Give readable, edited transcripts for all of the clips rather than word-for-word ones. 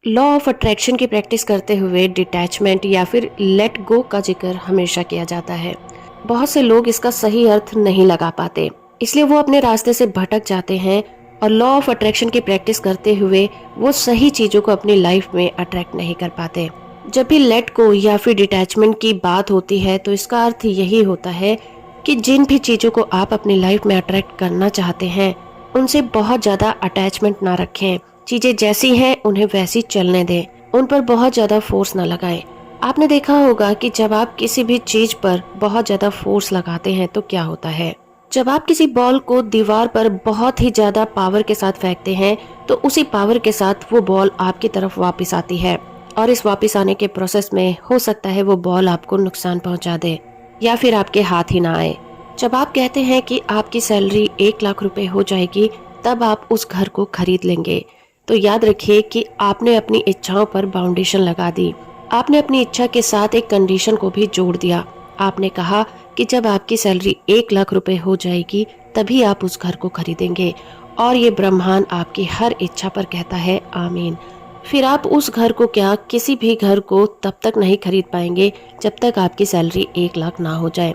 Law of attraction की practice करते हुए डिटैचमेंट या फिर लेट गो का जिक्र हमेशा किया जाता है। बहुत से लोग इसका सही अर्थ नहीं लगा पाते, इसलिए वो अपने रास्ते से भटक जाते हैं और लॉ ऑफ अट्रैक्शन की प्रैक्टिस करते हुए वो सही चीजों को अपनी लाइफ में अट्रैक्ट नहीं कर पाते। जब भी लेट गो या फिर डिटैचमेंट की बात होती है तो इसका अर्थ यही होता है कि जिन भी चीजों को आप अपनी लाइफ में अट्रैक्ट करना चाहते हैं उनसे बहुत ज्यादा अटैचमेंट ना रखें। चीजें जैसी हैं उन्हें वैसी चलने दें, उन पर बहुत ज्यादा फोर्स ना लगाएं। आपने देखा होगा कि जब आप किसी भी चीज पर बहुत ज्यादा फोर्स लगाते हैं तो क्या होता है। जब आप किसी बॉल को दीवार पर बहुत ही ज्यादा पावर के साथ फेंकते हैं तो उसी पावर के साथ वो बॉल आपकी तरफ वापस आती है और इस वापस आने के प्रोसेस में हो सकता है वो बॉल आपको नुकसान पहुंचा दे या फिर आपके हाथ ही ना आए। जब आप कहते हैं कि आपकी सैलरी 1 लाख रुपए हो जाएगी तब आप उस घर को खरीद लेंगे, तो याद रखिए कि आपने अपनी इच्छाओं पर बाउंडेशन लगा दी। आपने अपनी इच्छा के साथ एक कंडीशन को भी जोड़ दिया। आपने कहा कि जब आपकी सैलरी 1 लाख रुपए हो जाएगी तभी आप उस घर को खरीदेंगे और ये ब्रह्मांड आपकी हर इच्छा पर कहता है आमीन। फिर आप उस घर को क्या किसी भी घर को तब तक नहीं खरीद पाएंगे जब तक आपकी सैलरी 1 लाख ना हो जाए।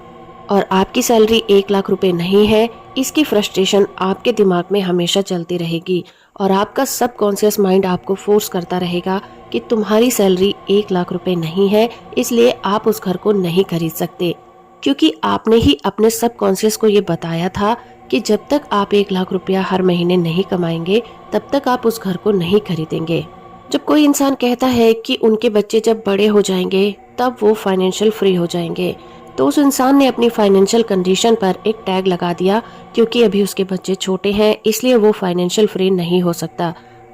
और आपकी सैलरी 1 लाख रुपए नहीं है, इसकी फ्रस्ट्रेशन आपके दिमाग में हमेशा चलती रहेगी और आपका सबकॉन्शियस माइंड आपको फोर्स करता रहेगा कि तुम्हारी सैलरी 1 लाख रुपए नहीं है, इसलिए आप उस घर को नहीं खरीद सकते। क्योंकि आपने ही अपने सबकॉन्शियस को ये बताया था कि जब तक आप 1 लाख रुपया हर महीने नहीं कमाएंगे तब तक आप उस घर को नहीं खरीदेंगे। जब कोई इंसान कहता है कि उनके बच्चे जब बड़े हो जाएंगे तब वो फाइनेंशियल फ्री हो जाएंगे, तो उस इंसान ने अपनी फाइनेंशियल कंडीशन पर एक टैग लगा दिया क्योंकि अभी उसके बच्चे छोटे हैं इसलिए वो फाइनेंशियल फ्री नहीं हो सकता।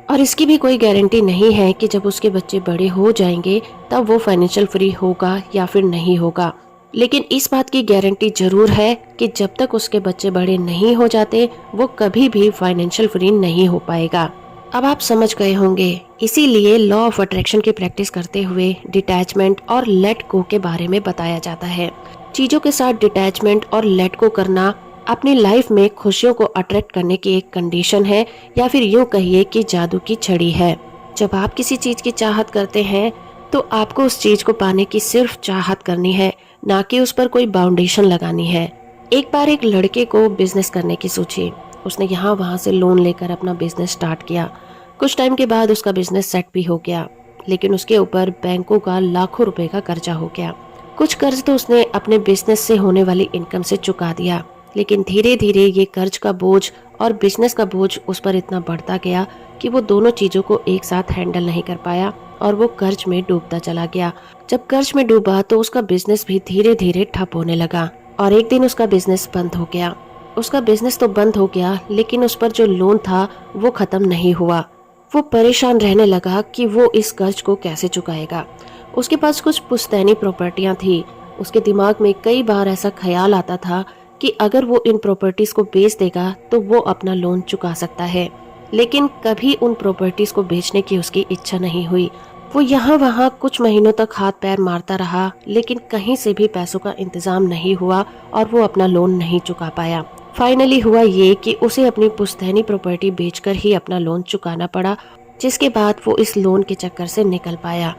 और इसकी भी कोई गारंटी नहीं है कि जब उसके बच्चे बड़े हो जाएंगे तब वो फाइनेंशियल फ्री होगा या फिर नहीं होगा। लेकिन इस बात की गारंटी जरूर है कि जब तक उसके बच्चे बड़े नहीं हो जाते वो कभी भी फाइनेंशियल फ्री नहीं हो पाएगा। अब आप समझ गए होंगे, इसीलिए लॉ ऑफ अट्रैक्शन की प्रैक्टिस करते हुए डिटैचमेंट और लेट गो के बारे में बताया जाता है। चीजों के साथ डिटैचमेंट और लेट गो करना अपनी लाइफ में खुशियों को अट्रैक्ट करने की एक कंडीशन है या फिर यूँ कहिए कि जादू की छड़ी है। जब आप किसी चीज की चाहत करते हैं तो आपको उस चीज को पाने की सिर्फ चाहत करनी है, ना कि उस पर कोई बाउंडेशन लगानी है। एक बार एक लड़के को बिजनेस करने की सोची। उसने यहाँ वहाँ से लोन लेकर अपना बिजनेस स्टार्ट किया। कुछ टाइम के बाद उसका बिजनेस सेट भी हो गया, लेकिन उसके ऊपर बैंकों का लाखों रुपए का कर्जा हो गया। कुछ कर्ज तो उसने अपने बिजनेस से होने वाली इनकम से चुका दिया, लेकिन धीरे धीरे ये कर्ज का बोझ और बिजनेस का बोझ उस पर इतना बढ़ता गया कि वो दोनों चीजों को एक साथ हैंडल नहीं कर पाया और वो कर्ज में डूबता चला गया। जब कर्ज में डूबा तो उसका बिजनेस भी धीरे धीरे ठप होने लगा और एक दिन उसका बिजनेस बंद हो गया। उसका बिजनेस तो बंद हो गया लेकिन उस पर जो लोन था वो खत्म नहीं हुआ। वो परेशान रहने लगा कि वो इस कर्ज को कैसे चुकाएगा। उसके पास कुछ पुश्तैनी प्रॉपर्टियां थी। उसके दिमाग में कई बार ऐसा ख्याल आता था कि अगर वो इन प्रॉपर्टीज को बेच देगा तो वो अपना लोन चुका सकता है, लेकिन कभी उन प्रॉपर्टीज को बेचने की उसकी इच्छा नहीं हुई। वो यहाँ वहाँ कुछ महीनों तक हाथ पैर मारता रहा, लेकिन कहीं से भी पैसों का इंतजाम नहीं हुआ और वो अपना लोन नहीं चुका पाया। फाइनली हुआ ये कि उसे अपनी पुश्तैनी प्रॉपर्टी बेचकर ही अपना लोन चुकाना पड़ा, जिसके बाद वो इस लोन के चक्कर से निकल पाया।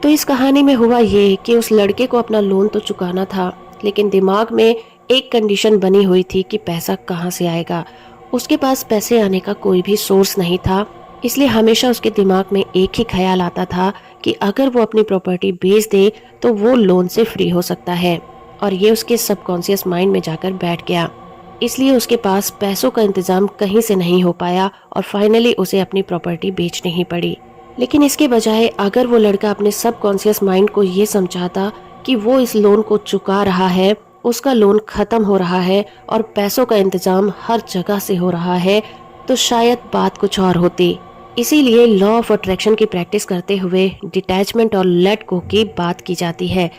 तो इस कहानी में हुआ ये कि उस लड़के को अपना लोन तो चुकाना था, लेकिन दिमाग में एक कंडीशन बनी हुई थी कि पैसा कहाँ से आएगा। उसके पास पैसे आने का कोई भी सोर्स नहीं था, इसलिए हमेशा उसके दिमाग में एक ही ख्याल आता था कि अगर वो अपनी प्रॉपर्टी बेच दे तो वो लोन से फ्री हो सकता है। और ये उसके सबकॉन्शियस माइंड में जाकर बैठ गया, इसलिए उसके पास पैसों का इंतजाम कहीं से नहीं हो पाया और फाइनली उसे अपनी प्रॉपर्टी बेचनी ही पड़ी। लेकिन इसके बजाय अगर वो लड़का अपने सबकॉन्शियस माइंड को ये समझाता कि वो इस लोन को चुका रहा है, उसका लोन खत्म हो रहा है और पैसों का इंतजाम हर जगह से हो रहा है, तो शायद बात कुछ और होती। इसीलिए लॉ ऑफ अट्रैक्शन की प्रैक्टिस करते हुए डिटैचमेंट और लेट गो की बात की जाती है।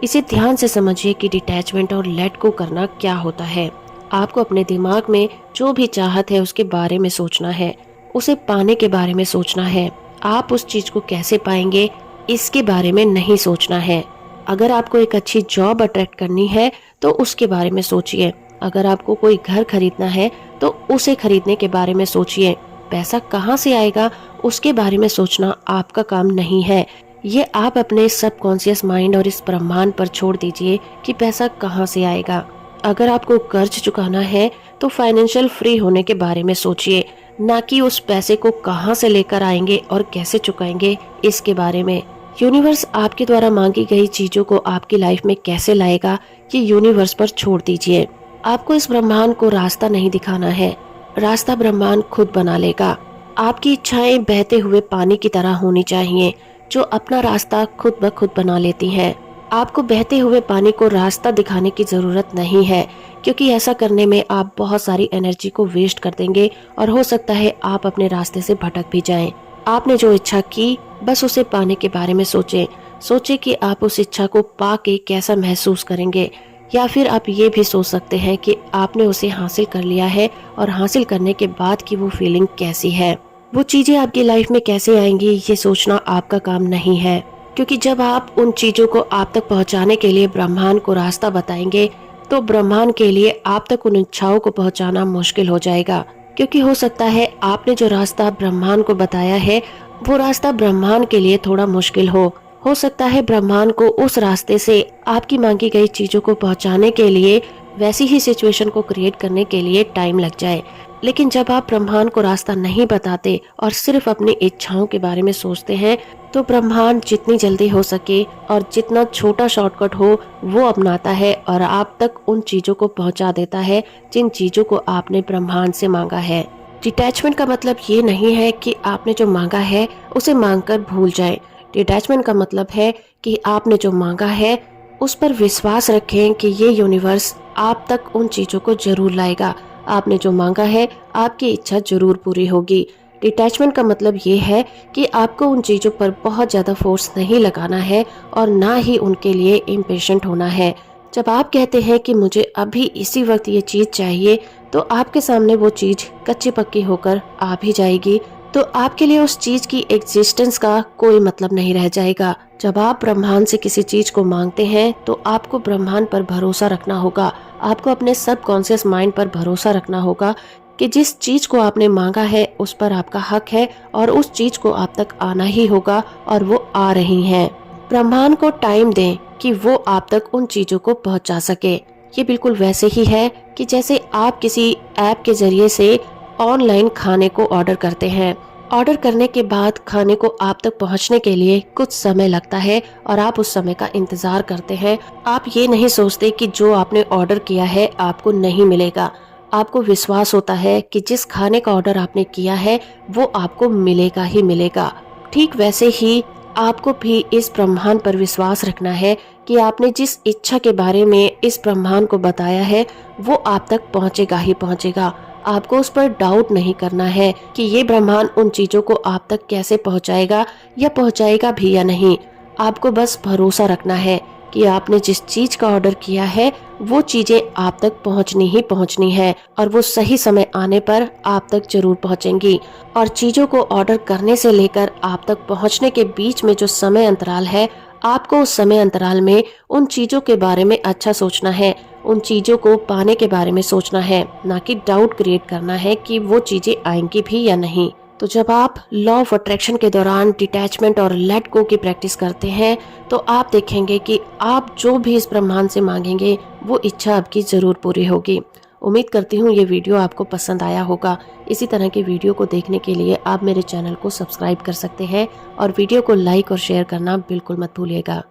इसे ध्यान से समझिए कि डिटैचमेंट और लेट गो करना क्या होता है। आपको अपने दिमाग में जो भी चाहत है उसके बारे में सोचना है, उसे पाने के बारे में सोचना है। आप उस चीज को कैसे पाएंगे इसके बारे में नहीं सोचना है। अगर आपको एक अच्छी जॉब अट्रैक्ट करनी है तो उसके बारे में सोचिए। अगर आपको कोई घर खरीदना है तो उसे खरीदने के बारे में सोचिए। पैसा कहाँ से आएगा उसके बारे में सोचना आपका काम नहीं है। ये आप अपने सबकॉन्शियस माइंड और इस ब्रह्मांड पर छोड़ दीजिए कि पैसा कहाँ से आएगा। अगर आपको कर्ज चुकाना है तो फाइनेंशियल फ्री होने के बारे में सोचिए, ना कि उस पैसे को कहाँ से लेकर आएंगे और कैसे चुकाएंगे इसके बारे में। यूनिवर्स आपके द्वारा मांगी गई चीजों को आपकी लाइफ में कैसे लाएगा ये यूनिवर्स पर छोड़ दीजिए। आपको इस ब्रह्मांड को रास्ता नहीं दिखाना है, रास्ता ब्रह्मांड खुद बना लेगा। आपकी इच्छाएं बहते हुए पानी की तरह होनी चाहिए जो अपना रास्ता खुद ब खुद बना लेती हैं। आपको बहते हुए पानी को रास्ता दिखाने की जरूरत नहीं है, क्योंकि ऐसा करने में आप बहुत सारी एनर्जी को वेस्ट कर देंगे और हो सकता है आप अपने रास्ते से भटक भी जाएं। आपने जो इच्छा की बस उसे पाने के बारे में सोचें कि आप उस इच्छा को पा के कैसा महसूस करेंगे, या फिर आप ये भी सोच सकते हैं कि आपने उसे हासिल कर लिया है और हासिल करने के बाद की वो फीलिंग कैसी है। वो चीजें आपकी लाइफ में कैसे आएंगी ये सोचना आपका काम नहीं है, क्योंकि जब आप उन चीजों को आप तक पहुंचाने के लिए ब्रह्मांड को रास्ता बताएंगे तो ब्रह्मांड के लिए आप तक उन इच्छाओं को पहुंचाना मुश्किल हो जाएगा। क्योंकि हो सकता है आपने जो रास्ता ब्रह्मांड को बताया है वो रास्ता ब्रह्मांड के लिए थोड़ा मुश्किल हो सकता है ब्रह्मांड को उस रास्ते से आपकी मांगी गई चीजों को पहुंचाने के लिए वैसी ही सिचुएशन को क्रिएट करने के लिए टाइम लग जाए। लेकिन जब आप ब्रह्मांड को रास्ता नहीं बताते और सिर्फ अपनी इच्छाओं के बारे में सोचते हैं तो ब्रह्मांड जितनी जल्दी हो सके और जितना छोटा शॉर्टकट हो वो अपनाता है और आप तक उन चीजों को पहुंचा देता है जिन चीजों को आपने ब्रह्मांड से मांगा है। डिटैचमेंट का मतलब ये नहीं है कि आपने जो मांगा है उसे मांगकर भूल जाए। डिटैचमेंट का मतलब है कि आपने जो मांगा है उस पर विश्वास रखें कि ये यूनिवर्स आप तक उन चीजों को जरूर लाएगा। आपने जो मांगा है आपकी इच्छा जरूर पूरी होगी। डिटैचमेंट का मतलब ये है कि आपको उन चीजों पर बहुत ज्यादा फोर्स नहीं लगाना है और ना ही उनके लिए इम्पेशेंट होना है। जब आप कहते हैं कि मुझे अभी इसी वक्त ये चीज चाहिए तो आपके सामने वो चीज कच्ची पक्की होकर आ भी जाएगी, तो आपके लिए उस चीज की एग्जिस्टेंस का कोई मतलब नहीं रह जाएगा। जब आप ब्रह्मांड से किसी चीज को मांगते हैं तो आपको ब्रह्मांड पर भरोसा रखना होगा। आपको अपने सबकॉन्शियस माइंड पर भरोसा रखना होगा कि जिस चीज को आपने मांगा है उस पर आपका हक है और उस चीज को आप तक आना ही होगा और वो आ रही है। ब्रह्मांड को टाइम दें कि वो आप तक उन चीजों को पहुंचा सके। ये बिल्कुल वैसे ही है कि जैसे आप किसी ऐप के जरिए से ऑनलाइन खाने को ऑर्डर करते हैं। ऑर्डर करने के बाद खाने को आप तक पहुंचने के लिए कुछ समय लगता है और आप उस समय का इंतजार करते हैं। आप ये नहीं सोचते कि जो आपने ऑर्डर किया है आपको नहीं मिलेगा। आपको विश्वास होता है कि जिस खाने का ऑर्डर आपने किया है वो आपको मिलेगा ही मिलेगा। ठीक वैसे ही आपको भी इस ब्रह्मांड पर विश्वास रखना है कि आपने जिस इच्छा के बारे में इस ब्रह्मांड को बताया है वो आप तक पहुंचेगा ही पहुंचेगा। आपको उस पर डाउट नहीं करना है कि ये ब्रह्मांड उन चीजों को आप तक कैसे पहुंचाएगा या पहुंचाएगा भी या नहीं। आपको बस भरोसा रखना है कि आपने जिस चीज का ऑर्डर किया है वो चीजें आप तक पहुंचनी ही पहुंचनी है और वो सही समय आने पर आप तक जरूर पहुंचेंगी। और चीजों को ऑर्डर करने से लेकर आप तक पहुंचने के बीच में जो समय अंतराल है, आपको उस समय अंतराल में उन चीजों के बारे में अच्छा सोचना है, उन चीजों को पाने के बारे में सोचना है, ना कि डाउट क्रिएट करना है कि वो चीजें आएंगी भी या नहीं। तो जब आप लॉ ऑफ अट्रैक्शन के दौरान डिटैचमेंट और लेट गो की प्रैक्टिस करते हैं तो आप देखेंगे कि आप जो भी इस ब्रह्मांड से मांगेंगे वो इच्छा आपकी जरूर पूरी होगी। उम्मीद करती हूँ ये वीडियो आपको पसंद आया होगा। इसी तरह के वीडियो को देखने के लिए आप मेरे चैनल को सब्सक्राइब कर सकते हैं और वीडियो को लाइक और शेयर करना बिल्कुल मत भूलिएगा।